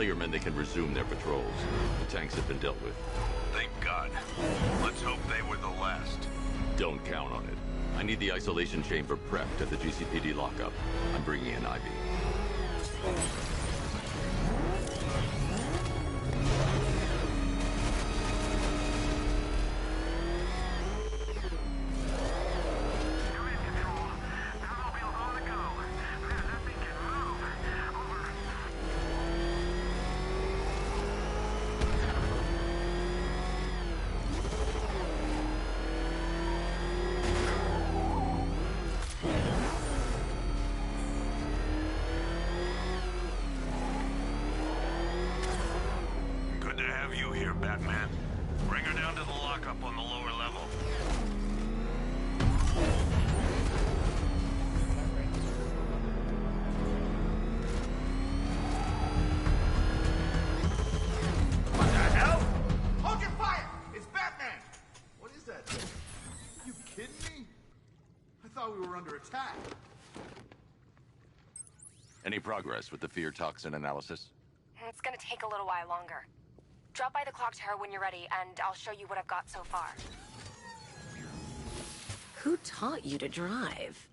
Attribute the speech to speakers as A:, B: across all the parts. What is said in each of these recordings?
A: Tell your men they can resume their patrols. The tanks have been dealt with.
B: Thank God. Let's hope they were the last.
A: Don't count on it. I need the isolation chamber prepped at the GCPD lockup. I'm bringing in Ivy.
B: Batman. Bring her down to the lockup on the lower level.
C: What the hell? Hold your fire! It's Batman! What is that thing? Are you kidding me? I thought we were under attack.
A: Any progress with the fear toxin analysis?
D: It's gonna take a little while longer. Drop by the clock tower when you're ready, and I'll show you what I've got so far.
E: Who taught you to drive?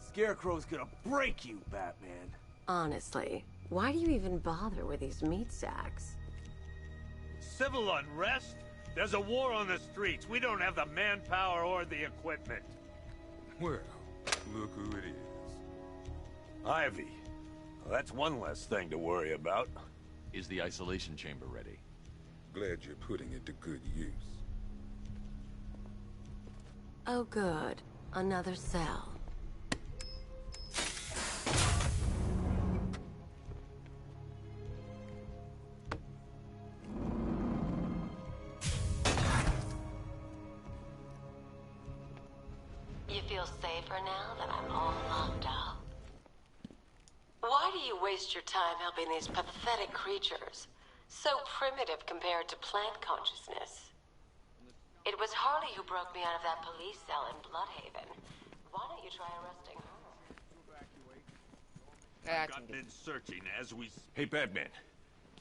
F: Scarecrow's gonna break you, Batman.
E: Honestly, why do you even bother with these meat sacks?
B: Civil unrest? There's a war on the streets. We don't have the manpower or the equipment.
G: Well, look who it is.
B: Ivy. Well, that's one less thing to worry about.
A: Is the isolation chamber ready?
G: Glad you're putting it to good use.
E: Oh good, another cell. You feel safer now that I'm all locked up? Why do you waste your time helping these pathetic creatures? So primitive compared to plant consciousness. It was Harley who broke me out of that police cell in Bloodhaven. Why don't you try arresting her?
B: I've gotten in searching as we...
H: Hey, Batman.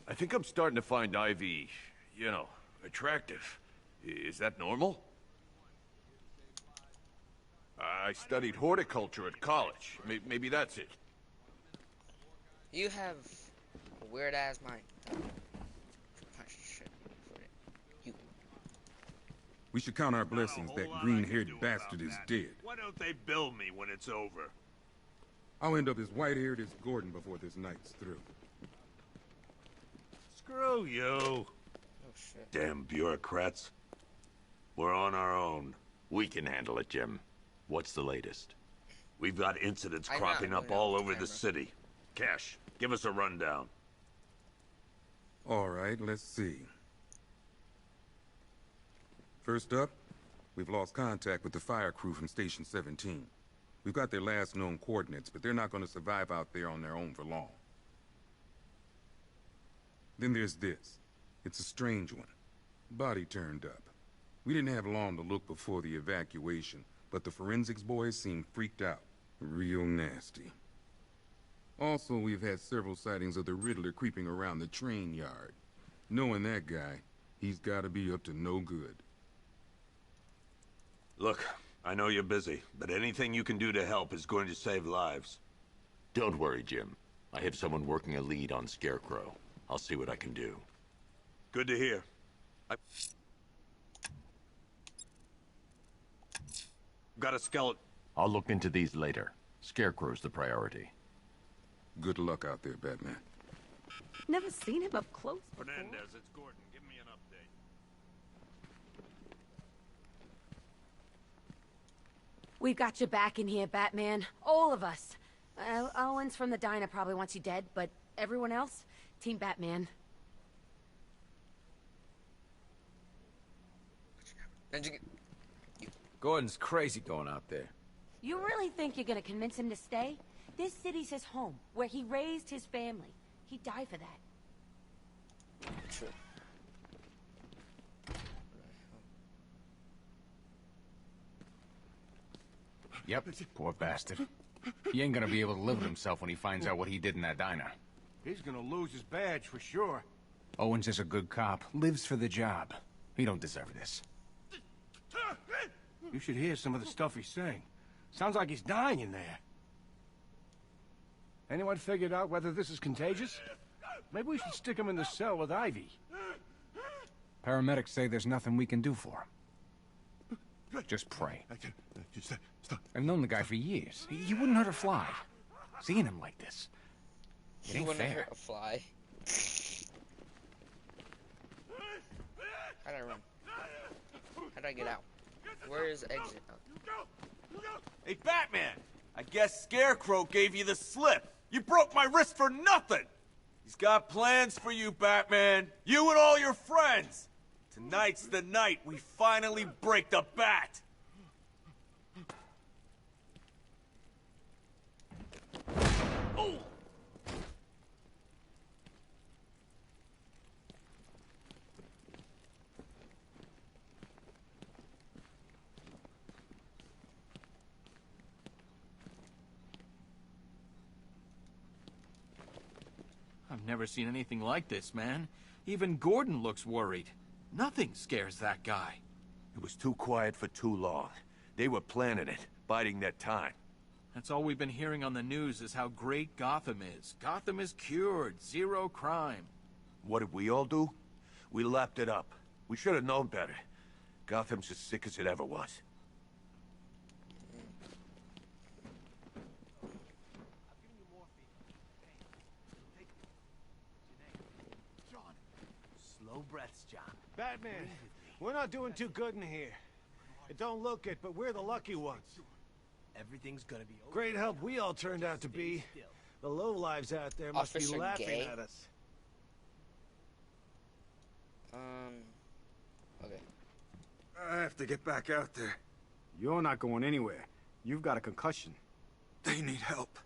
H: I think I'm starting to find Ivy, you know, attractive. Is that normal? I studied horticulture at college. Maybe that's it.
I: You have a weird-ass mind.
G: We should count our blessings that green-haired bastard is dead.
B: Why don't they bill me when it's over?
G: I'll end up as white-haired as Gordon before this night's through.
B: Screw you.
I: Oh, shit.
B: Damn bureaucrats. We're on our own.
A: We can handle it, Jim. What's the latest?
B: We've got incidents cropping up all over the city. Cash, give us a rundown.
G: All right, let's see. First up, we've lost contact with the fire crew from Station 17. We've got their last known coordinates, but they're not going to survive out there on their own for long. Then there's this. It's a strange one. Body turned up. We didn't have long to look before the evacuation, but the forensics boys seem freaked out. Real nasty. Also, we've had several sightings of the Riddler creeping around the train yard. Knowing that guy, he's gotta be up to no good.
B: Look, I know you're busy, but anything you can do to help is going to save lives.
A: Don't worry, Jim. I have someone working a lead on Scarecrow. I'll see what I can do.
B: Good to hear. Got a skeleton.
A: I'll look into these later. Scarecrow's the priority.
G: Good luck out there, Batman.
E: Never seen him up close before.
B: Fernandez, it's Gordon. Give me an update.
D: We've got your back in here, Batman. All of us. Owens from the diner probably wants you dead, but everyone else? Team Batman.
I: Did you get...
J: Gordon's crazy going out there.
D: You really think you're gonna convince him to stay? This city's his home, where he raised his family. He'd die for that.
I: True.
K: Yep, poor bastard. He ain't gonna be able to live with himself when he finds out what he did in that diner.
F: He's gonna lose his badge for sure.
K: Owens is a good cop, lives for the job. He don't deserve this.
F: You should hear some of the stuff he's saying. Sounds like he's dying in there. Anyone figured out whether this is contagious? Maybe we should stick him in the cell with Ivy.
K: Paramedics say there's nothing we can do for him. Just pray. I've known the guy for years. He wouldn't hurt a fly. Seeing him like this, it
I: He
K: ain't
I: wouldn't
K: fair.
I: hurt a fly. How'd I run? How'd I get out? Where is exit? Oh.
J: Hey, Batman! I guess Scarecrow gave you the slip. You broke my wrist for nothing! He's got plans for you, Batman. You and all your friends. Tonight's the night we finally break the bat. Oh!
L: I've never seen anything like this, man. Even Gordon looks worried. Nothing scares that guy.
H: It was too quiet for too long. They were planning it, biding their time.
L: That's all we've been hearing on the news is how great Gotham is. Gotham is cured, zero crime.
H: What did we all do? We lapped it up. We should have known better. Gotham's as sick as it ever was.
F: Slow breaths, John. Batman, we're not doing too good in here. It don't look it, but we're the lucky ones.
M: Everything's gonna be okay.
F: Great help we all turned out to be. The lowlives out there must
I: Officer
F: be laughing
I: Gay?
F: at us.
I: Okay.
N: I have to get back out there. You're not going anywhere. You've got a concussion. They need help.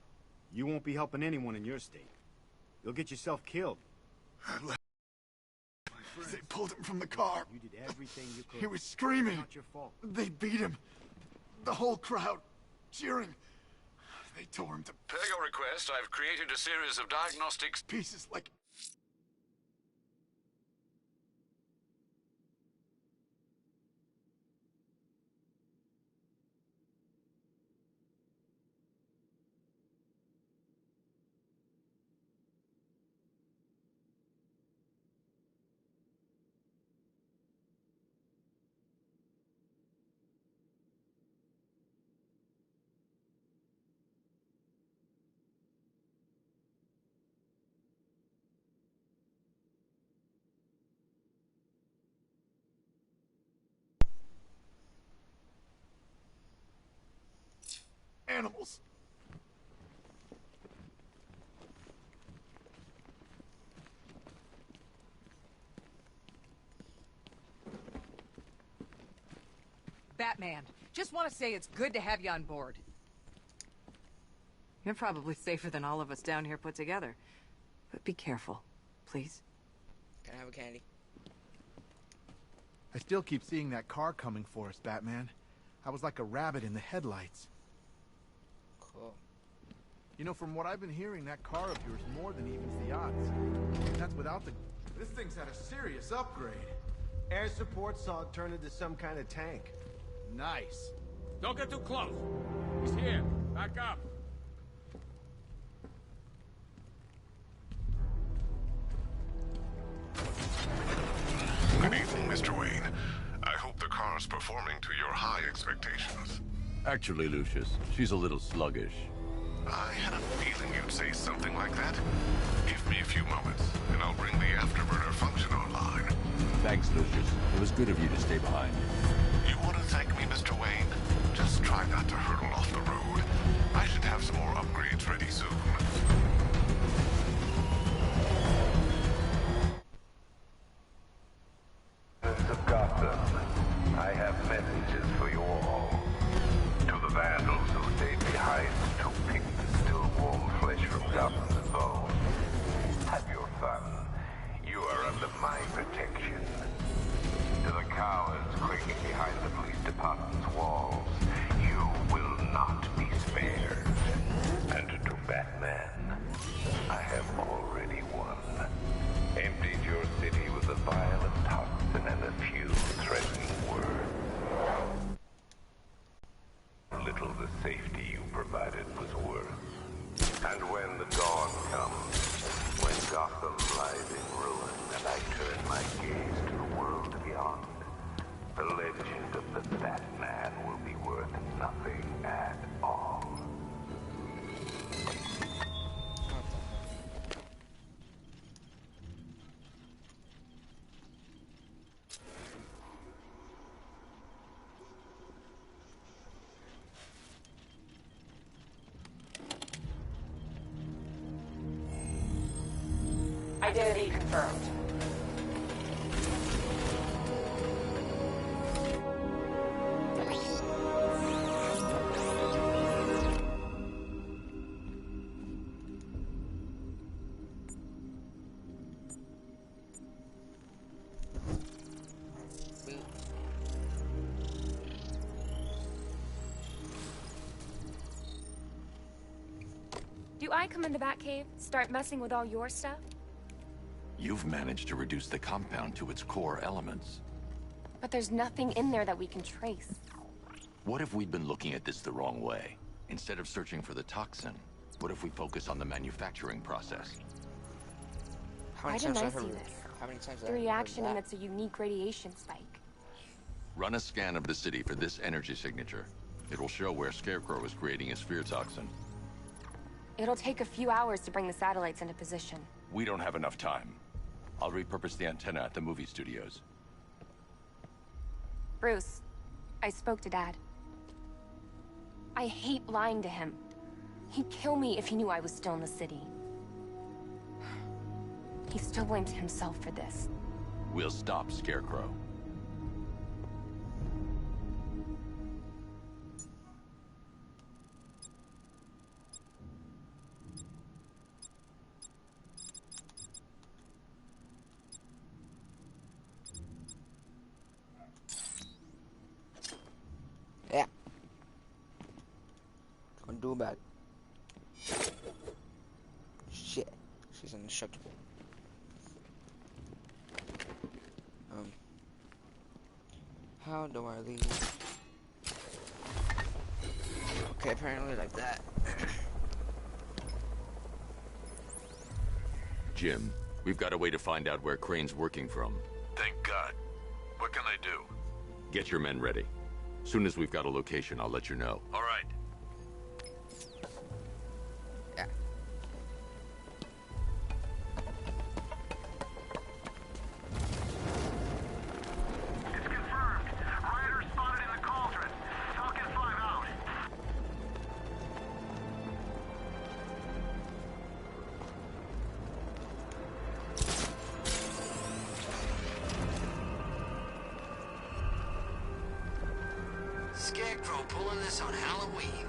N: You won't be helping anyone in your state. You'll get yourself killed.
C: They pulled him from the car.
N: You did everything you could.
C: He was screaming.
N: It's not your fault.
C: They beat him. The whole crowd cheering. They tore him to
O: Per your request, I've created a series of diagnostics
C: pieces like... animals.
P: Batman, just want to say it's good to have you on board. You're probably safer than all of us down here put together. But be careful, please.
I: Can I have a candy?
Q: I still keep seeing that car coming for us, Batman. I was like a rabbit in the headlights.
I: Cool.
Q: You know, from what I've been hearing, that car of yours more than evens the odds. And that's without the...
F: This thing's had a serious upgrade. Air support saw it turn into some kind of tank.
Q: Nice.
B: Don't get too close. He's here. Back up.
O: Good evening, Mr. Wayne. I hope the car's performing to your high expectations.
A: Actually, Lucius, she's a little sluggish.
O: I had a feeling you'd say something like that. Give me a few moments, and I'll bring the afterburner function online.
A: Thanks, Lucius. It was good of you to stay behind.
O: You want to thank me, Mr. Wayne? Just try not to hurtle off the road. I should have some more upgrades ready soon.
R: Of Gotham, I have messages for you all.
O: vandals who stayed behind to pick the still warm flesh from Gotham's bones. Have your fun. You are under my protection. To the cowards craning behind the police department's walls, you will not be spared. And to Batman, I have already won. Emptied your city with a violent toxin and a few threatening words. Little the safety you provided was worth. And when the dawn comes, when Gotham lies in ruin and I turn my gaze to the world beyond, the legend of the Batman will be worth nothing at all.
E: Identity confirmed.
R: Do I come in the Batcave, start messing with all your stuff?
A: You've managed to reduce the compound to its core elements.
R: But there's nothing in there that we can trace.
A: What if we'd been looking at this the wrong way? Instead of searching for the toxin, what if we focus on the manufacturing process?
R: Why didn't I see this? The reaction emits a unique radiation spike.
A: Run a scan of the city for this energy signature. It will show where Scarecrow is creating his fear toxin.
R: It'll take a few hours to bring the satellites into position.
A: We don't have enough time. I'll repurpose the antenna at the movie studios.
R: Bruce, I spoke to Dad. I hate lying to him. He'd kill me if he knew I was still in the city. He still blames himself for this.
A: We'll stop Scarecrow.
I: Yeah. Gonna do about it. Shit. She's indestructible. How do I leave? Okay, apparently like that.
A: Jim, we've got a way to find out where Crane's working from.
O: Thank God. What can I do?
A: Get your men ready. Soon as we've got a location, I'll let you know.
O: All right.
I: Yeah.
O: It's confirmed. Rider spotted in the cauldron. Falcon 5 out.
S: Scarecrow pulling this on Halloween.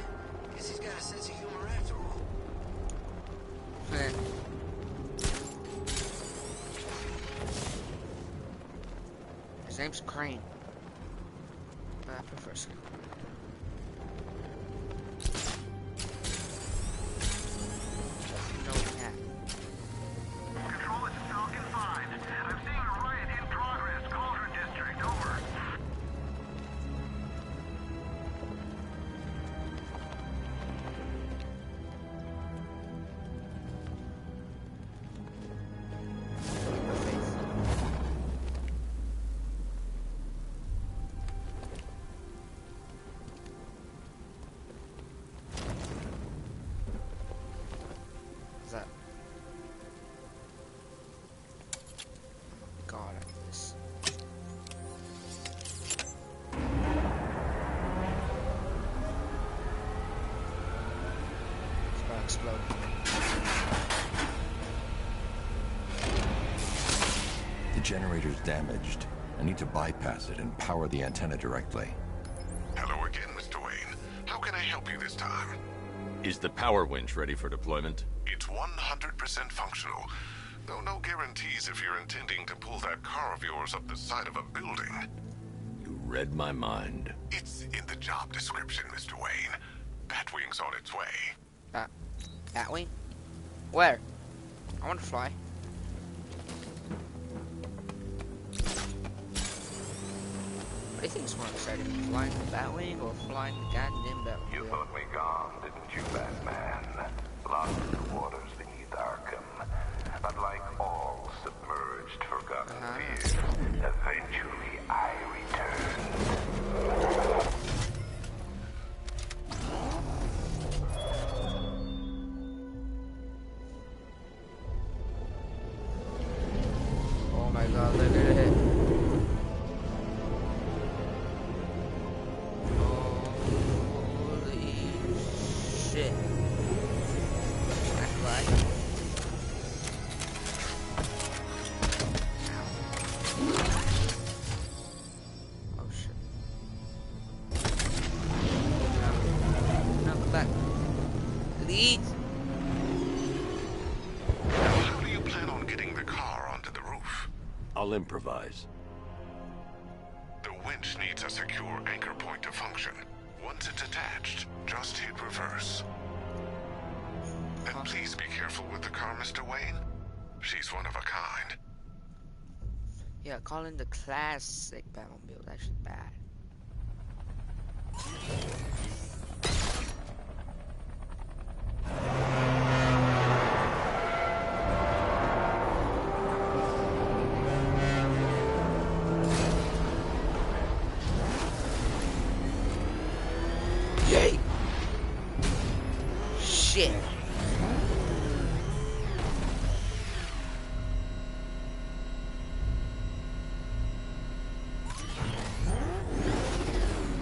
S: Guess he's got a sense of humor after all.
I: His name's Crane. But I prefer Scarecrow. No hat.
O: Control, it's Falcon 5. I'm seeing a riot in progress. Cauldron District, over.
I: What's that? God, this. It's gonna explode.
T: The generator's damaged. I need to bypass it and power the antenna directly.
O: Hello again, Mr. Wayne. How can I
U: help you this time?
A: Is the power winch ready for deployment?
U: It's 100% functional, though no guarantees if you're intending to pull that car of yours up the side of a building.
A: You read my mind.
U: It's in the job description, Mr. Wayne. Batwing's on its way.
I: Batwing? Where? I want to fly. What do you think is more exciting? Flying the Batwing or flying the goddamn Batwing?
O: You thought me gone, didn't you, Batman? Lost in the waters beneath Arkham. But like all submerged, forgotten fears, eventually I returned.
I: Oh my god, look at it. Holy shit. Can I fly? Oh shit. No, come back. Delete.
U: How do you plan on getting the car onto the roof?
A: I'll improvise.
U: The winch needs a secure anchor point to function. Once it's attached, just hit reverse. And please be careful with the car, Mr. Wayne. She's one of a kind.
I: Yeah, calling the classic Batmobile, that's actually bad. Yay! Shit!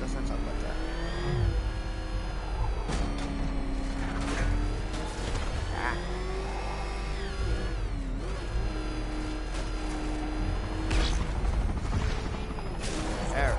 I: Let's not talk about that. Ah. There.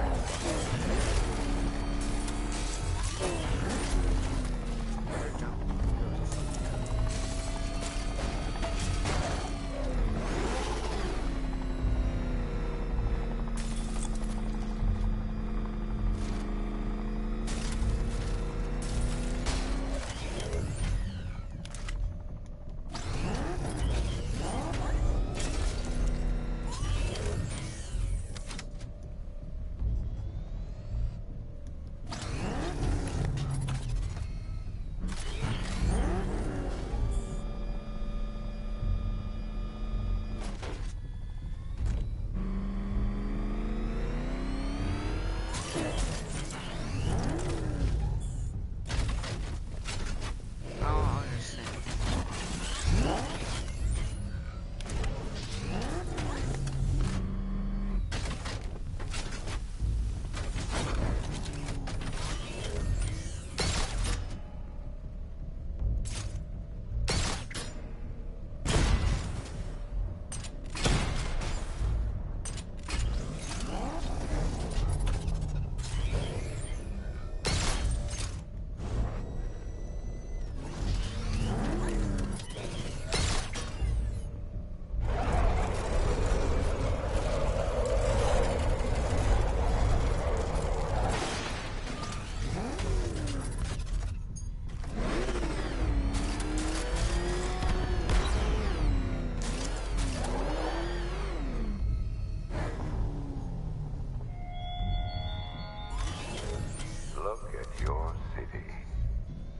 O: Look at your city.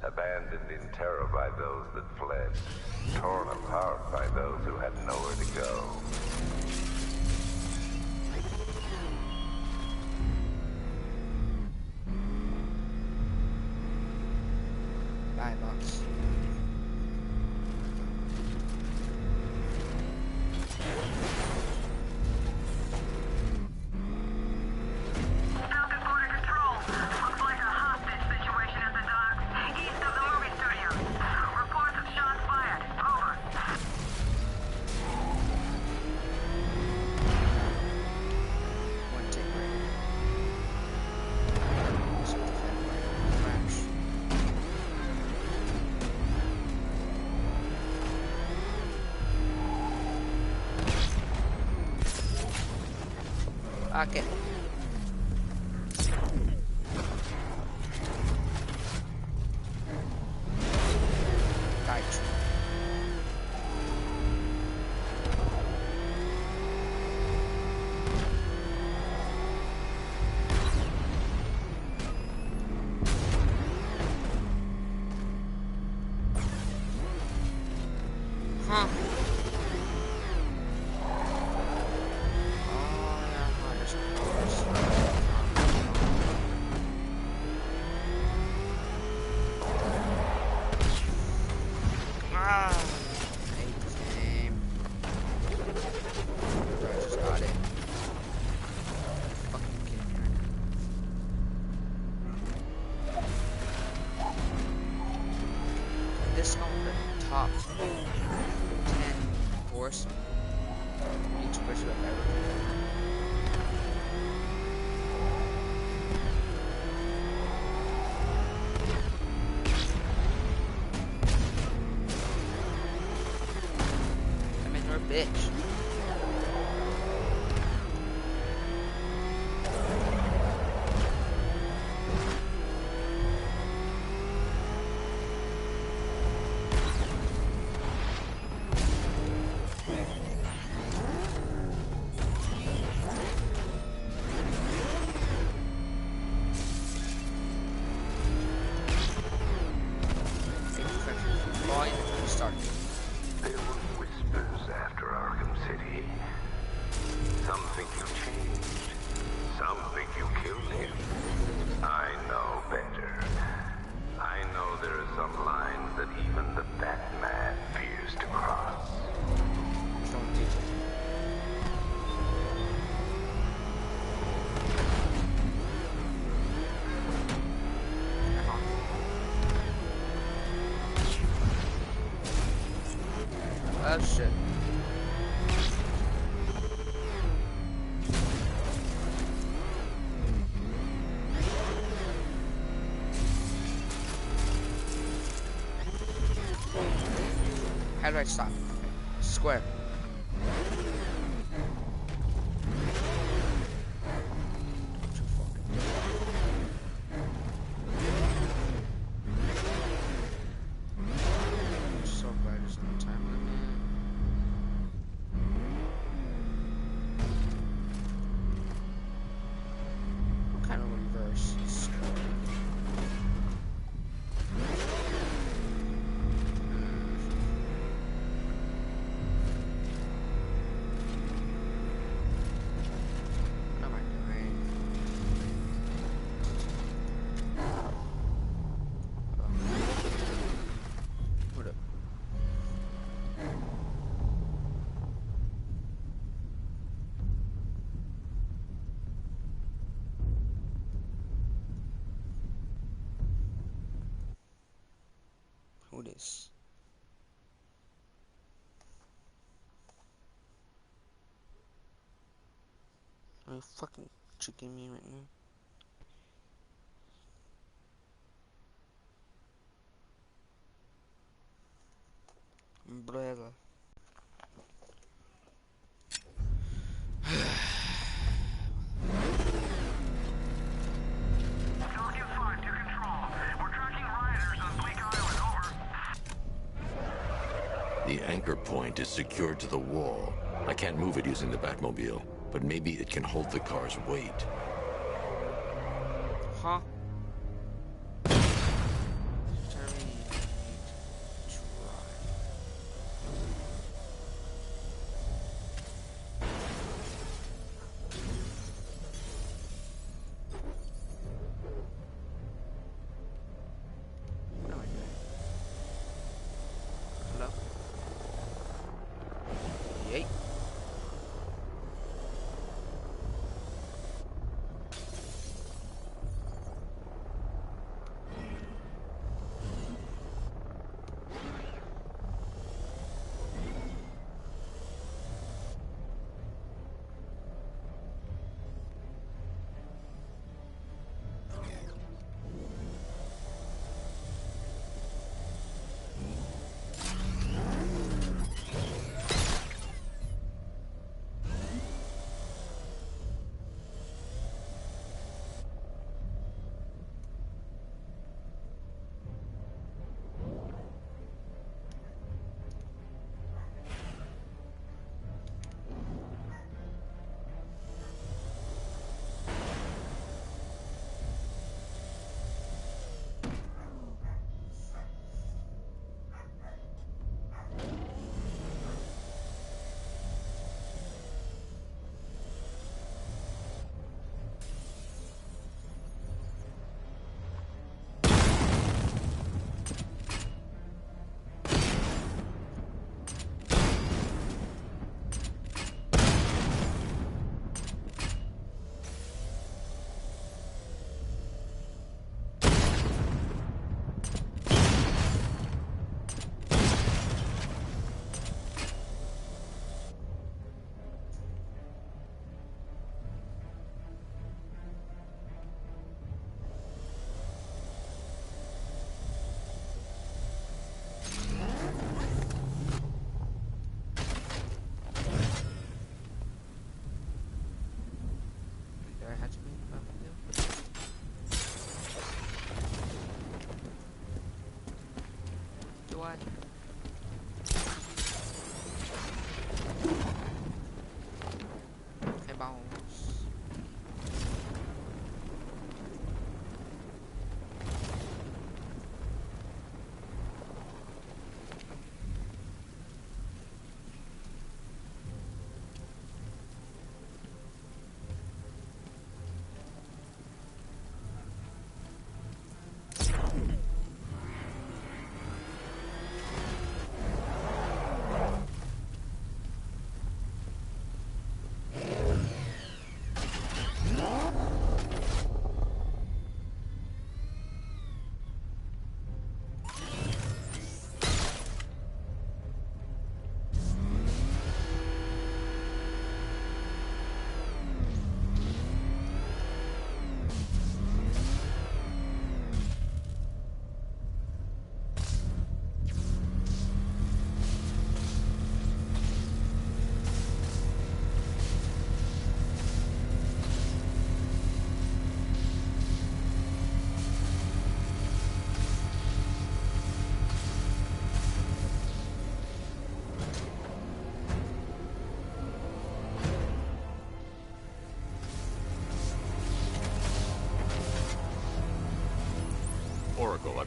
O: Abandoned in terror by those that fled. Torn apart by those who had nowhere to go.
I: Bye, box. Okay. Gotcha. Huh. This one with the top 10 horsemen. Each person of everything. I mean, you're a bitch.
O: There were whispers after Arkham City. Some think you changed. Some think you killed him. I know better. I know there are some lines that even the Batman fears to cross.
I: Oh shit. How do I stop? Square. So bad is on the time limit. What kind of reverse? What am I doing? Hold up. Who this? Are you fucking tricking me right now? Brother.
A: The anchor point is secured to the wall. I can't move it using the Batmobile, but maybe it can hold the car's weight.
I: Huh? What am I doing? Hello? Yay.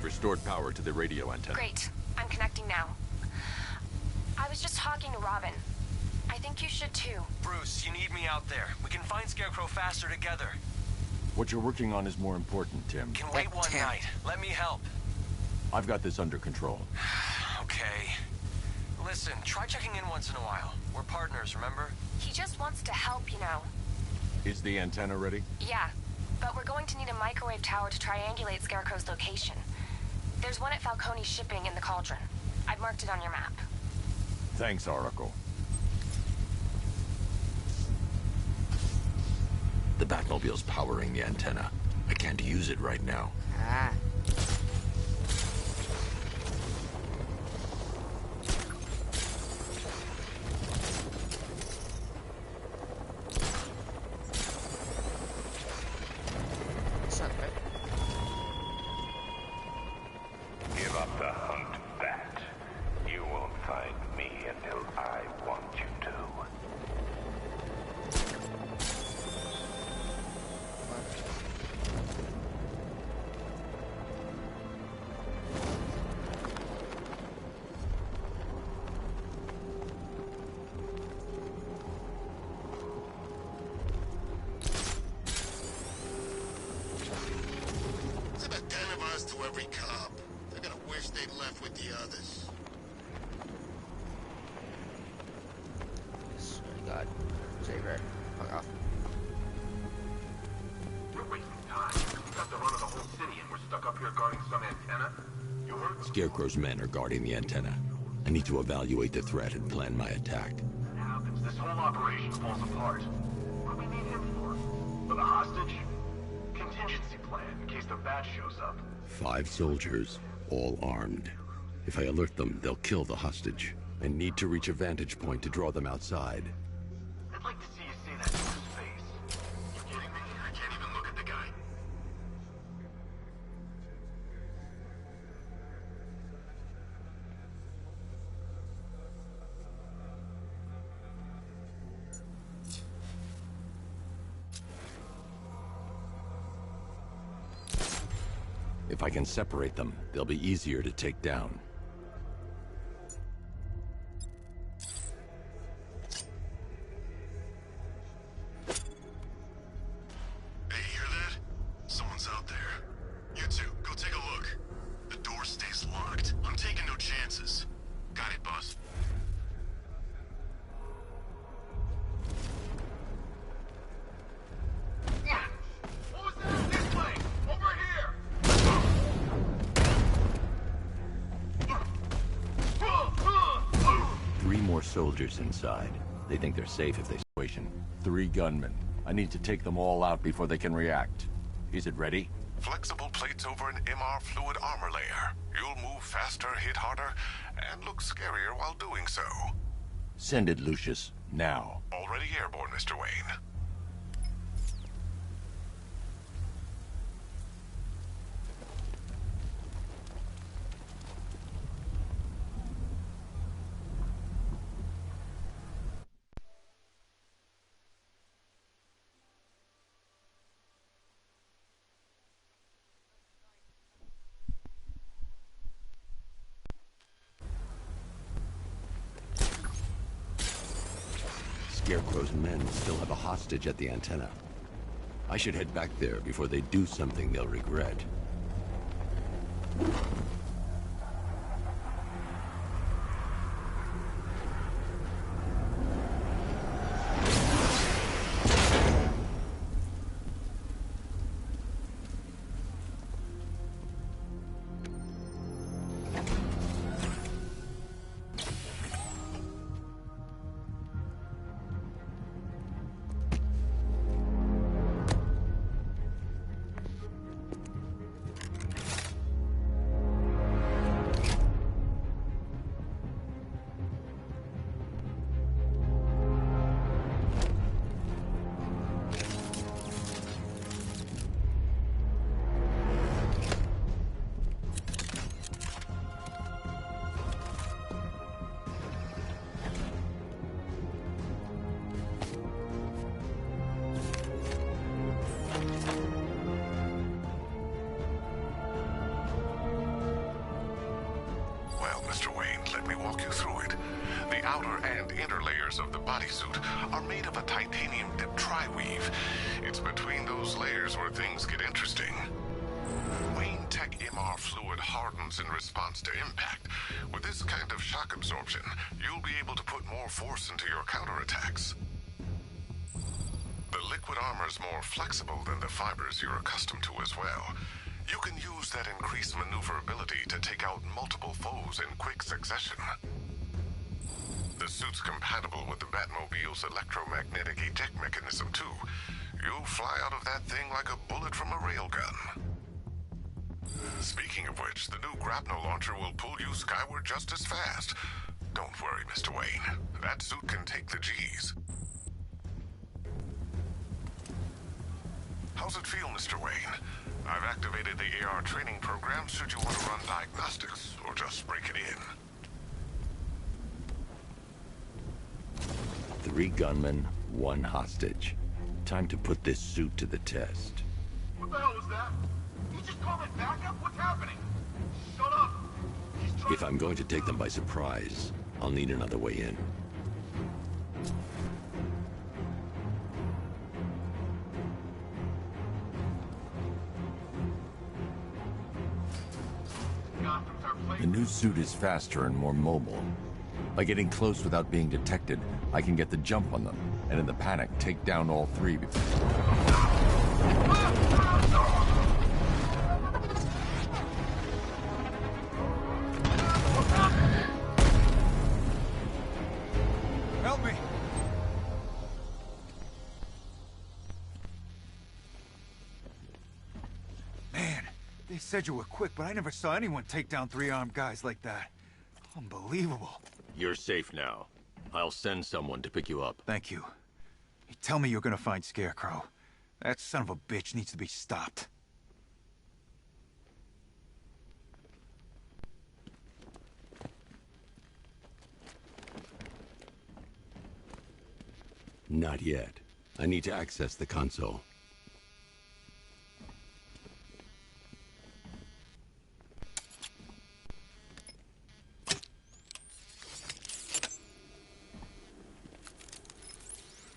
A: We've restored power to the radio antenna.
R: Great. I'm connecting now. I was just talking to Robin. I think you should too.
M: Bruce, you need me out there. We can find Scarecrow faster together.
A: What you're working on is more important, Tim.
M: Can wait one night. Let me help.
A: I've got this under control.
M: Okay. Listen, try checking in once in a while. We're partners, remember?
R: He just wants to help, you know.
A: Is the antenna ready?
R: Yeah, but we're going to need a microwave tower to triangulate Scarecrow's location. There's one at Falcone Shipping in the Cauldron. I've marked it on your map.
A: Thanks, Oracle. The Batmobile's powering the antenna. I can't use it right now.
I: Ah.
O: Give up the hunt, Bat. You won't find me until I want you to.
G: There's about 10 of us to every cop. They're gonna wish they'd left with the others.
I: Swear to God. Say right. Fuck off.
U: We're wasting time. We've got the run of the whole city and we're stuck up here guarding some antenna. You heard?
A: Scarecrow's men are guarding the antenna. I need to evaluate the threat and plan my attack.
U: What happens? This whole operation falls apart. What do we need him for? For the hostage? Contingency plan in case the Bat shows up.
A: 5 soldiers, all armed. If I alert them, they'll kill the hostage. I need to reach a vantage point to draw them outside.
U: I'd like to see you say that to his face. You kidding me? I can't even look at the guy.
A: If I can separate them, they'll be easier to take down.
U: Hey, hear that? Someone's out there. You two, go take a look. The door stays locked. I'm taking no chances. Got it, boss.
C: What was that? This way! Over here!
A: 3 more soldiers inside. They think they're safe if they situation. 3 gunmen. I need to take them all out before they can react. Is it ready?
U: Flexible plates over an MR fluid armor layer. You'll move faster, hit harder, and look scarier while doing so.
A: Send it, Lucius. Now.
U: Already airborne, Mr. Wayne.
A: Scarecrow's men still have a hostage at the antenna. I should head back there before they do something they'll regret.
U: the outer and inner layers of the bodysuit are made of a titanium-dipped tri-weave. It's between those layers where things get interesting. Wayne Tech MR fluid hardens in response to impact. With this kind of shock absorption, you'll be able to put more force into your counterattacks. The liquid armor's more flexible than the fibers you're accustomed to as well. You can use that increased maneuverability to take out multiple foes in quick succession. The suit's compatible with the Batmobile's electromagnetic eject mechanism, too. You'll fly out of that thing like a bullet from a railgun. Speaking of which, the new grapnel launcher will pull you skyward just as fast. Don't worry, Mr. Wayne. That suit can take the G's. How's it feel, Mr. Wayne? I've activated the AR training program should you want to run diagnostics, or just break it in.
A: 3 gunmen, 1 hostage. Time to put this suit to the test.
C: What the hell was that? You just called it backup? What's happening? Shut up!
A: If I'm going to take them by surprise, I'll need another way in. The new suit is faster and more mobile. By getting close without being detected, I can get the jump on them, and in the panic, take down all 3 before...
N: Help me! Man, they said you were quick, but I never saw anyone take down 3 armed guys like that. Unbelievable.
A: You're safe now. I'll send someone to pick you up.
N: Thank you. You tell me you're gonna find Scarecrow. That son of a bitch needs to be stopped.
A: Not yet. I need to access the console.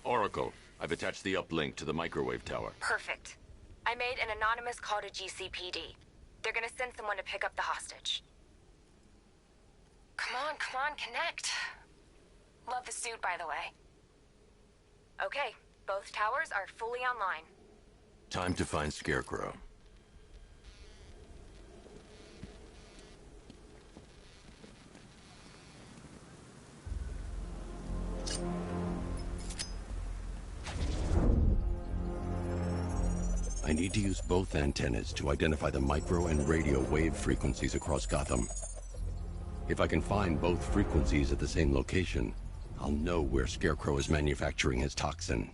A: Oracle, I've attached the uplink to the microwave tower.
R: Perfect. I made an anonymous call to GCPD. They're gonna send someone to pick up the hostage. Come on, connect. Love the suit, by the way. Okay, both towers are fully online.
A: Time to find Scarecrow. I need to use both antennas to identify the micro and radio wave frequencies across Gotham. If I can find both frequencies at the same location, I'll know where Scarecrow is manufacturing his toxin.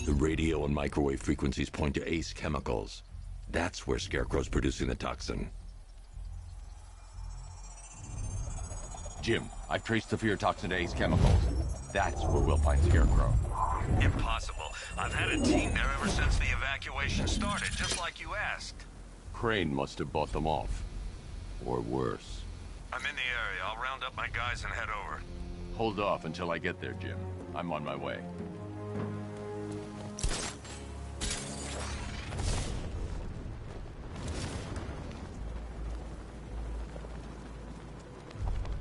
A: The radio and microwave frequencies point to Ace Chemicals. That's where Scarecrow's producing the toxin. Jim, I've traced the fear toxin to Ace Chemicals. That's where we'll find Scarecrow.
D: Impossible. I've had a team there ever since the evacuation started, just like you asked.
A: Crane must have bought them off. Or worse.
D: I'm in the area. I'll round up my guys and head over.
A: Hold off until I get there, Jim. I'm on my way.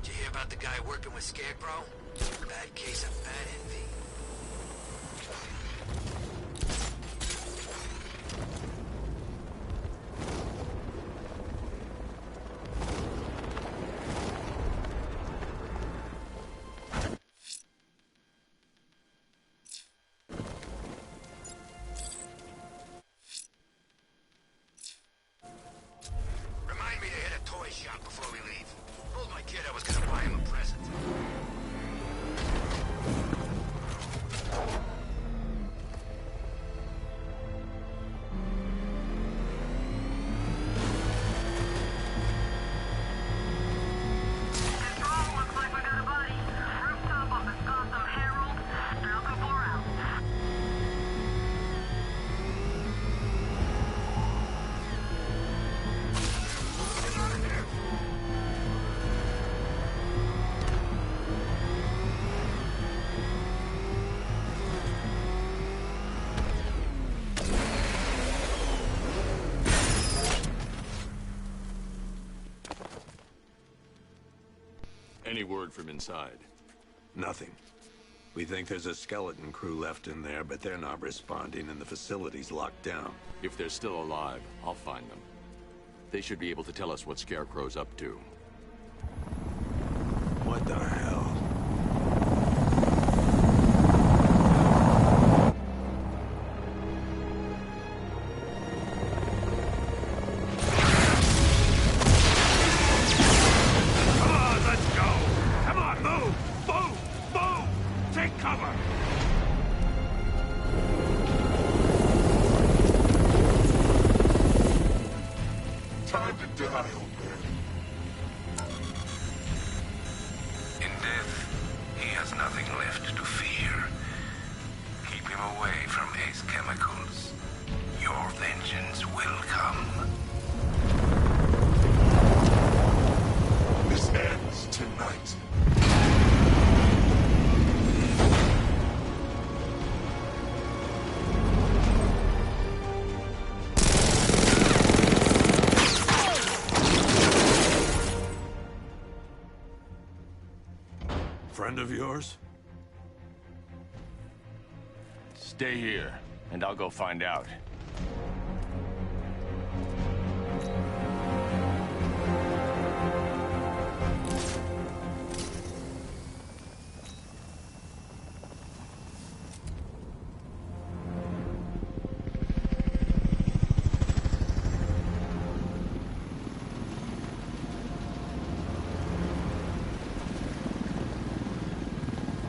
S: Did you hear about the guy working with Scarecrow? Bad case of bad envy. Remind me to hit a toy shop before we leave. We'll
H: Any word from inside?
K: Nothing. We think there's a skeleton crew left in there, but they're not responding and the facility's locked down.
A: If they're still alive, I'll find them. They should be able to tell us what Scarecrow's up to.
K: What the hell? Friend of yours?
A: Stay here, and I'll go find out.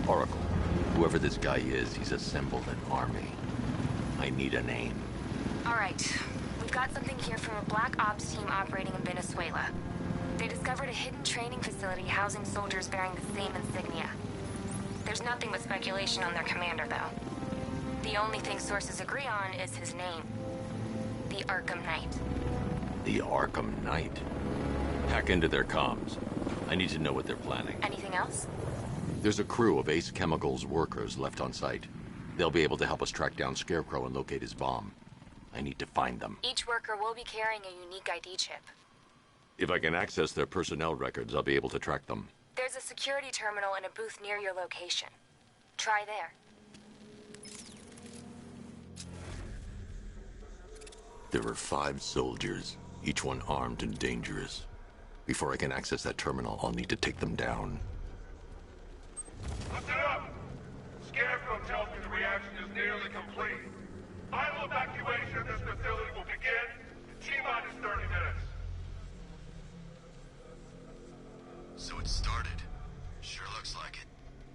A: Oracle, whoever this guy is, he's assembled an army. I need a name.
R: All right. We've got something here from a Black Ops team operating in Venezuela. They discovered a hidden training facility housing soldiers bearing the same insignia. There's nothing but speculation on their commander, though. The only thing sources agree on is his name. The Arkham Knight.
A: The Arkham Knight? Hack into their comms. I need to know what they're planning.
R: Anything else?
A: There's a crew of Ace Chemicals workers left on site. They'll be able to help us track down Scarecrow and locate his bomb. I need to find them.
R: Each worker will be carrying a unique ID chip.
A: If I can access their personnel records, I'll be able to track them.
R: There's a security terminal in a booth near your location. Try there.
A: There are 5 soldiers, each one armed and dangerous. Before I can access that terminal, I'll need to take them down.
V: Listen up! Scarecrow tells me the reaction is nearly complete. Final evacuation of this facility will begin in T-minus 30 minutes.
O: So it started. Sure looks like it.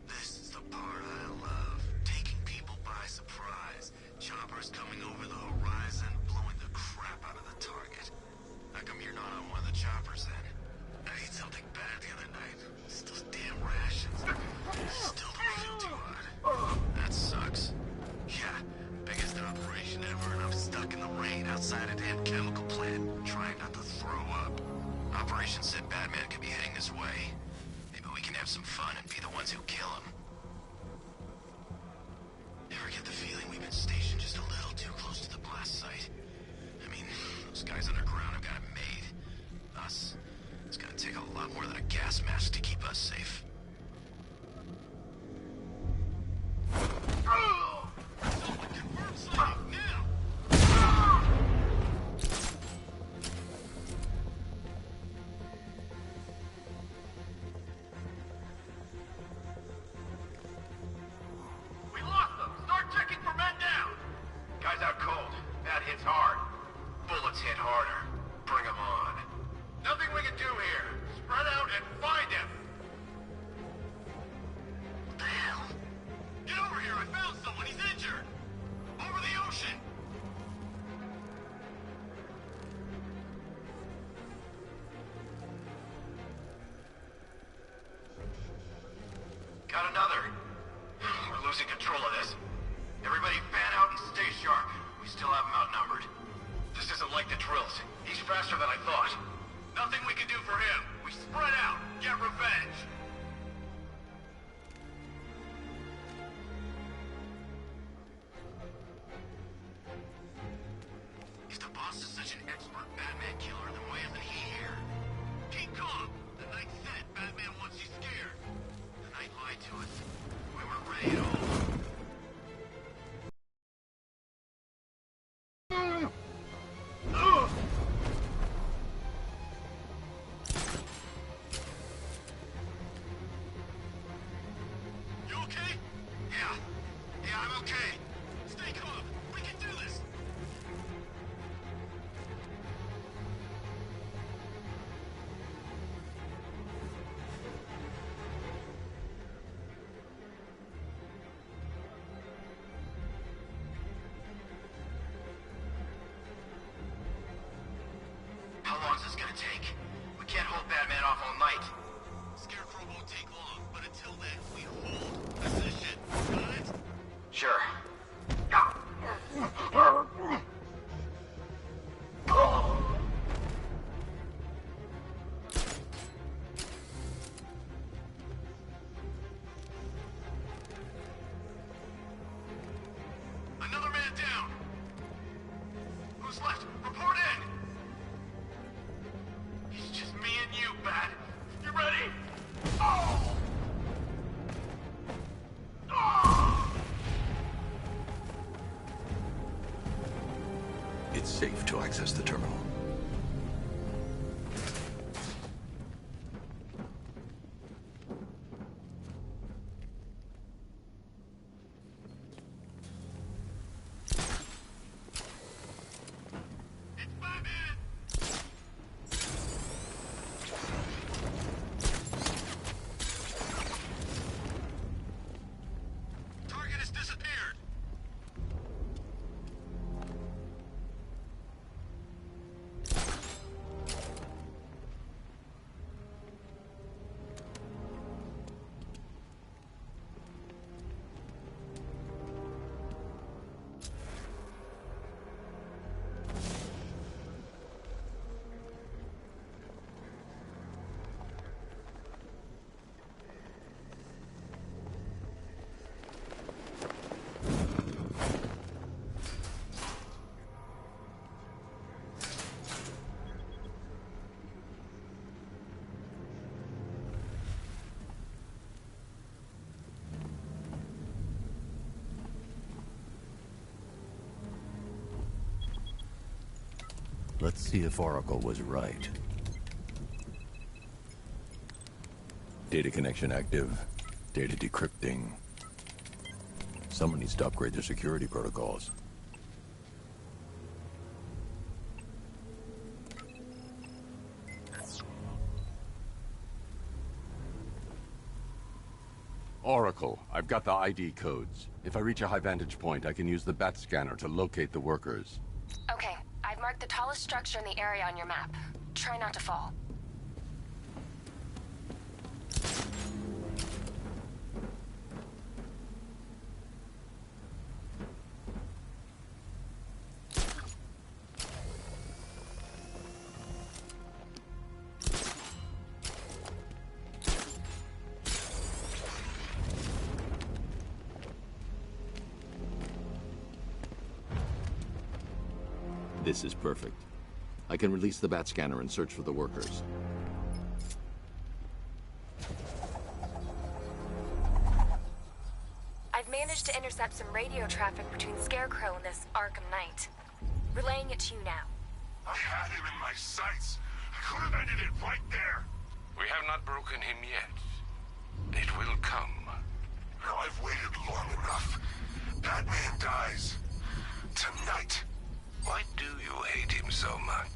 O: This is the part I love. Taking people by surprise. Choppers coming over the horizon, blowing the crap out of the target. How come you're not on one of the choppers then? I ate something bad the other night. It's those damn rations. Still don't feel too hot. That sucks. Yeah, biggest operation ever, and I'm stuck in the rain outside a damn chemical plant, trying not to throw up. Operation said Batman could be heading this way. Maybe we can have some fun and be the ones who kill him. Ever get the feeling we've been stationed just a little too close to the blast site? I mean, those guys underground have got it made.
G: okay. Stay calm. We can do this.
J: How long is this gonna take? We can't hold Batman off all night.
G: Scarecrow won't take long, but until then, we hold position. Got it?
J: Sure.
G: Another man down. Who's left? Report in. It's just me and you, Bat. You ready? Oh!
T: It's safe to access the terminal.
G: Target has disappeared.
T: Let's see if Oracle was right. Data connection active. Data decrypting. Someone needs to upgrade their security protocols.
A: Oracle, I've got the ID codes. If I reach a high vantage point, I can use the bat scanner to locate the workers.
R: Okay, I've marked the tallest structure in the area on your map. Try not to fall.
L: This is perfect. I can release the bat scanner and search for the workers.
R: I've managed to intercept some radio traffic between Scarecrow and this Arkham Knight. Relaying it to you now.
V: I had him in my sights. I could have ended it right there.
D: We have not broken him yet. It will come.
V: Now I've waited long enough. Batman dies. Tonight.
D: Why do you hate him so much?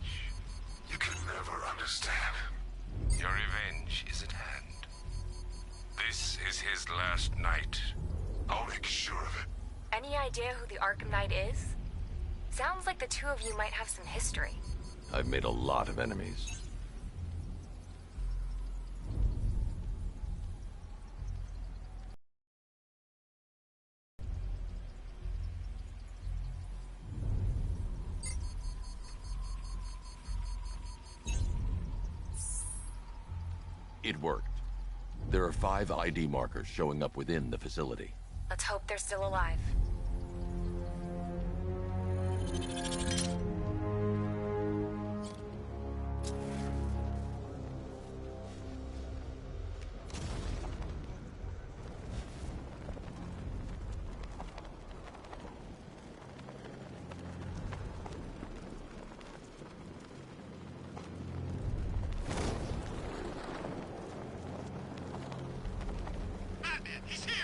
V: You can never understand.
D: Your revenge is at hand. This is his last night.
V: I'll make sure of it.
R: Any idea who the Arkham Knight is? Sounds like the two of you might have some history.
L: I've made a lot of enemies. It worked. There are 5 ID markers showing up within the facility.
R: Let's hope they're still alive.
G: Batman, he's here!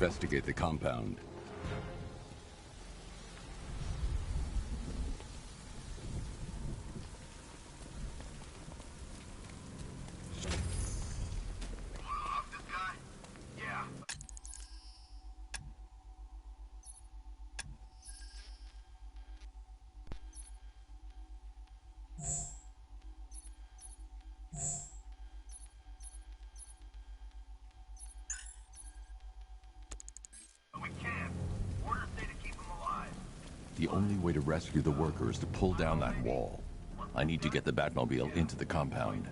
A: investigate the compound. The only way to rescue the worker is to pull down that wall. I need to get the Batmobile into the compound.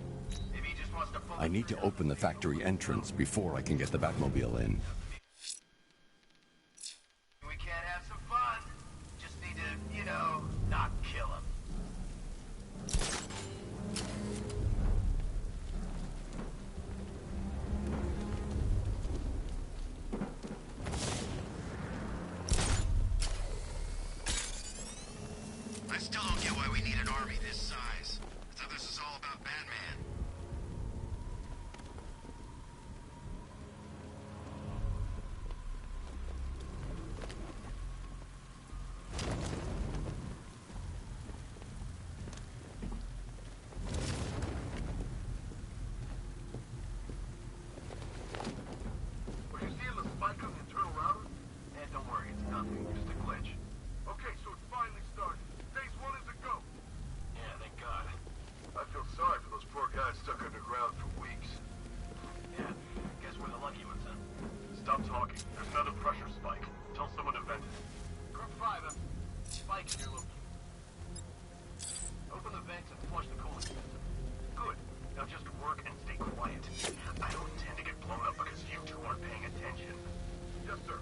A: I need to open the factory entrance before I can get the Batmobile in.
J: We can't have some fun. Just need to, you know, not kill him.
G: I still don't get why we need an army this size. I thought this was all about Batman.
V: Were you seeing the spike on the internal router?
J: Don't worry, it's nothing. Just a glitch.
V: Okay, so it's finally started. Phase 1 is a go.
J: Yeah, thank God.
V: I feel sorry for those poor guys stuck underground for weeks.
J: Yeah, guess we're the lucky ones, huh?
V: Stop talking. There's another pressure spike. Tell someone to vent it.
J: Group 5, spike in your location. Open the vents and flush the cooling system. Good. Now just work and stay quiet. I don't intend to get blown up because you two aren't paying attention.
V: Yes, sir.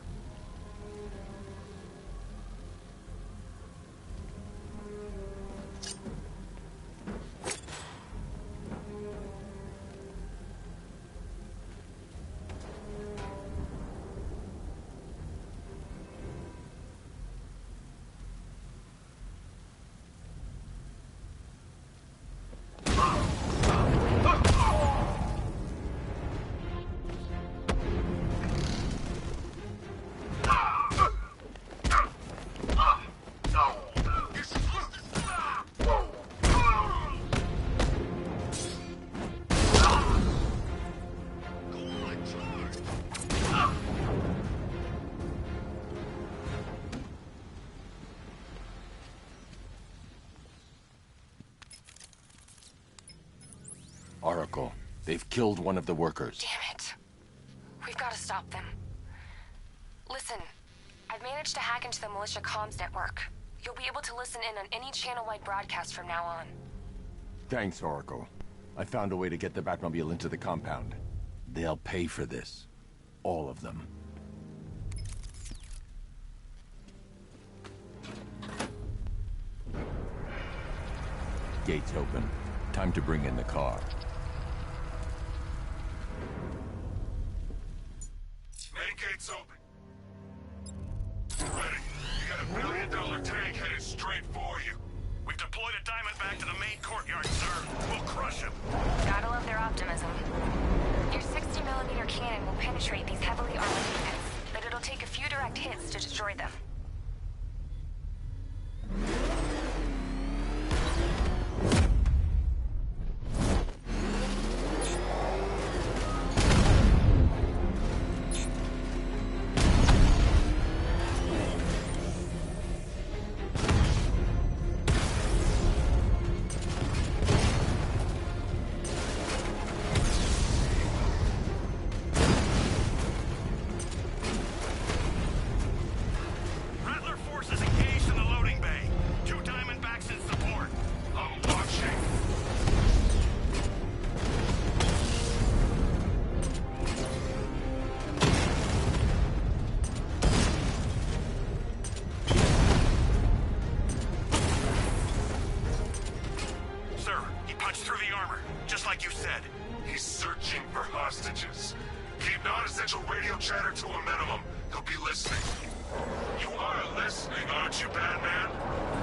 A: Oracle, they've killed one of the workers.
R: Damn it. We've got to stop them. Listen, I've managed to hack into the militia comms network. You'll be able to listen in on any channel-wide broadcast from now on.
A: Thanks, Oracle. I found a way to get the Batmobile into the compound. They'll pay for this. All of them. Gates open. Time to bring in the car.
V: Main gate's open. Ready. You got $1 billion tank headed straight for you.
D: We've deployed a Diamondback to the main courtyard, sir. We'll crush him.
R: Gotta love their optimism. Your 60mm cannon will penetrate these heavily armored units, but it'll take a few direct hits to destroy them.
V: Non-essential radio chatter to a minimum. He'll be listening. You are listening, aren't you, Batman?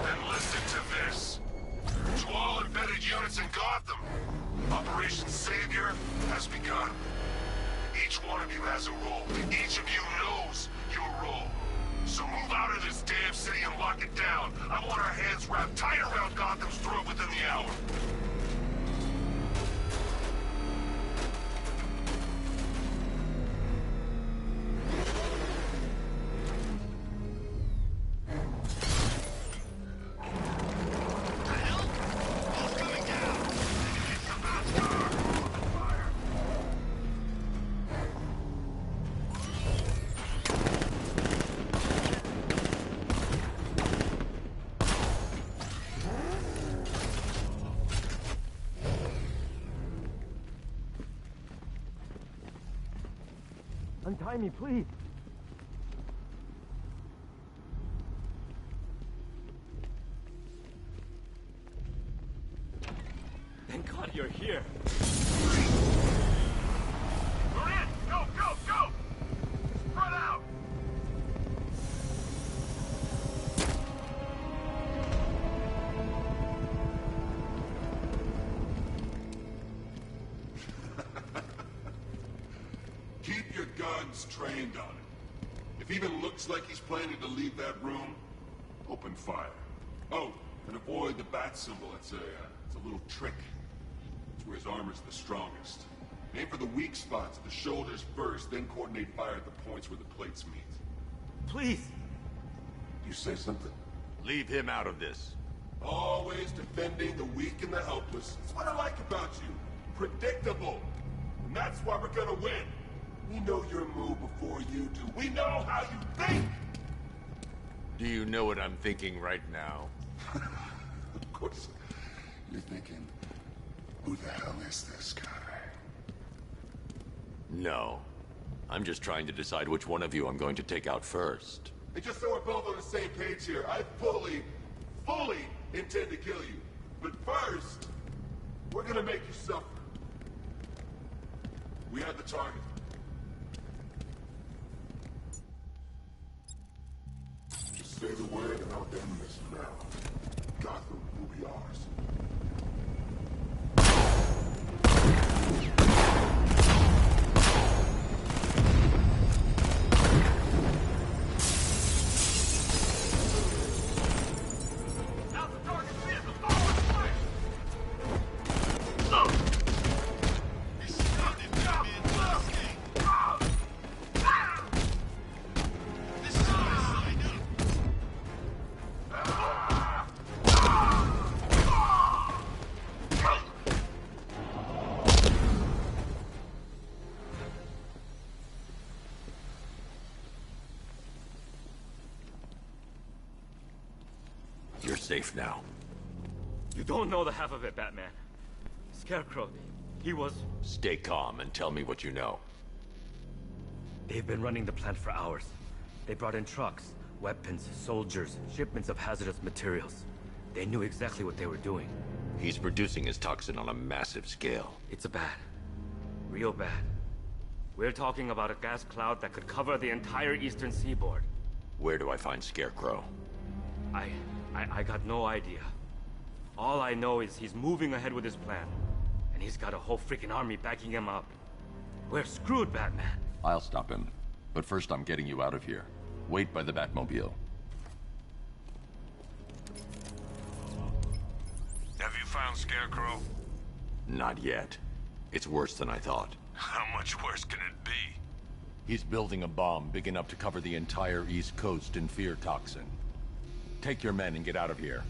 V: Then listen to this. To all embedded units in Gotham, Operation Savior has begun. Each one of you has a role. Each of you knows control. So move out of this damn city and lock it down. I want our hands wrapped tight around Gotham's throat within the hour.
J: Untie me, please. Thank God you're here.
V: We're in! Go, go, go! Spread out!
F: Keep your guns trained on him. If he even looks like he's planning to leave that room, open fire. Oh, and avoid the bat symbol. It's a little trick. It's where his armor's the strongest. Aim for the weak spots, the shoulders first, then coordinate fire at the points where the plates meet.
J: Please.
F: You say something?
H: Leave him out of this.
F: Always defending the weak and the helpless. That's what I like about you. Predictable. And that's why we're gonna win. We know your move before you do. We know how you think!
H: Do you know what I'm thinking right now?
F: Of course. You're thinking, who the hell is this guy?
L: No. I'm just trying to decide which one of you I'm going to take out first.
F: And just so we're both on the same page here, I fully intend to kill you. But first, we're gonna make you suffer. We have the target. Just say the word and I'll end this now. Gotham will be ours.
L: You're safe now.
J: You don't know the half of it, Batman. Scarecrow, he was...
L: Stay calm and tell me what you know.
J: They've been running the plant for hours. They brought in trucks, weapons, soldiers, shipments of hazardous materials. They knew exactly what they were doing.
L: He's producing his toxin on a massive scale.
J: It's bad. Real bad. We're talking about a gas cloud that could cover the entire eastern seaboard.
L: Where do I find Scarecrow?
J: I got no idea. All I know is he's moving ahead with his plan. And he's got a whole freaking army backing him up. We're screwed, Batman.
L: I'll stop him. But first I'm getting you out of here. Wait by the Batmobile.
V: Have you found Scarecrow?
L: Not yet. It's worse than I thought.
V: How much worse can it be?
L: He's building a bomb big enough to cover the entire East Coast in fear toxin. Take your men and get out of here.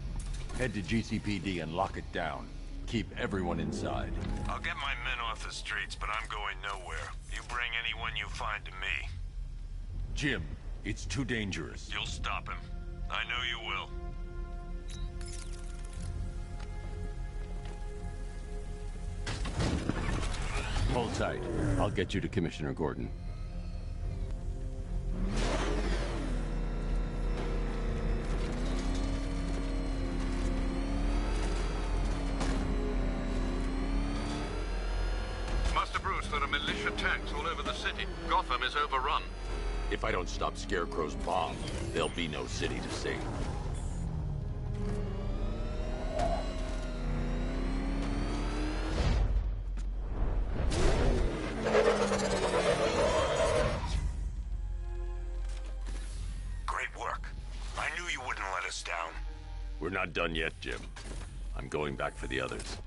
L: Head to GCPD and lock it down. Keep everyone inside.
V: I'll get my men off the streets, but I'm going nowhere. You bring anyone you find to me.
L: Jim, it's too dangerous.
V: You'll stop him. I know you will.
L: Hold tight. I'll get you to Commissioner Gordon.
P: Master Bruce, there are militia tanks all over the city. Gotham is overrun.
L: If I don't stop Scarecrow's bomb, there'll be no city to save.
A: We're not done yet, Jim. I'm going back for the others.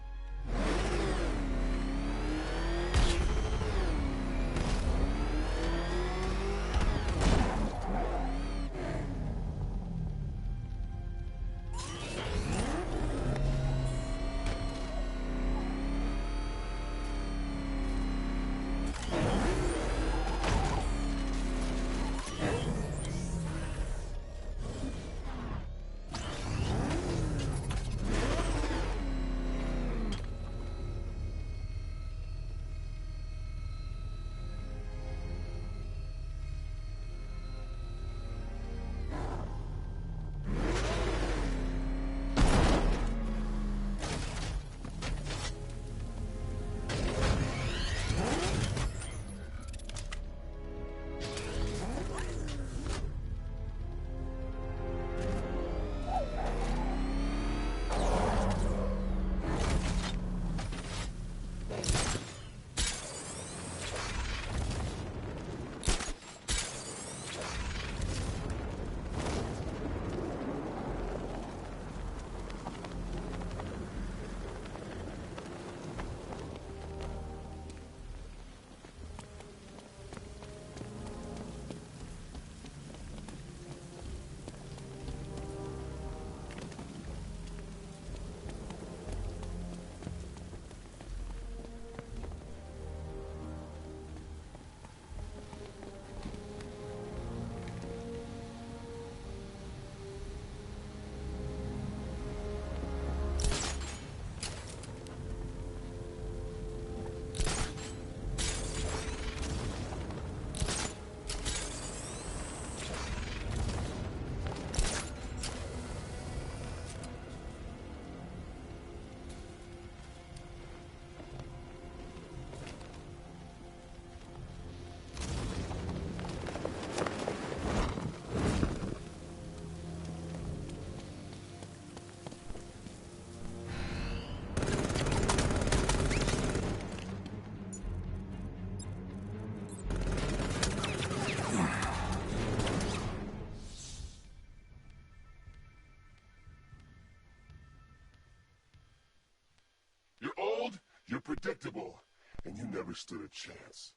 F: You're old, you're predictable, and you never stood a chance.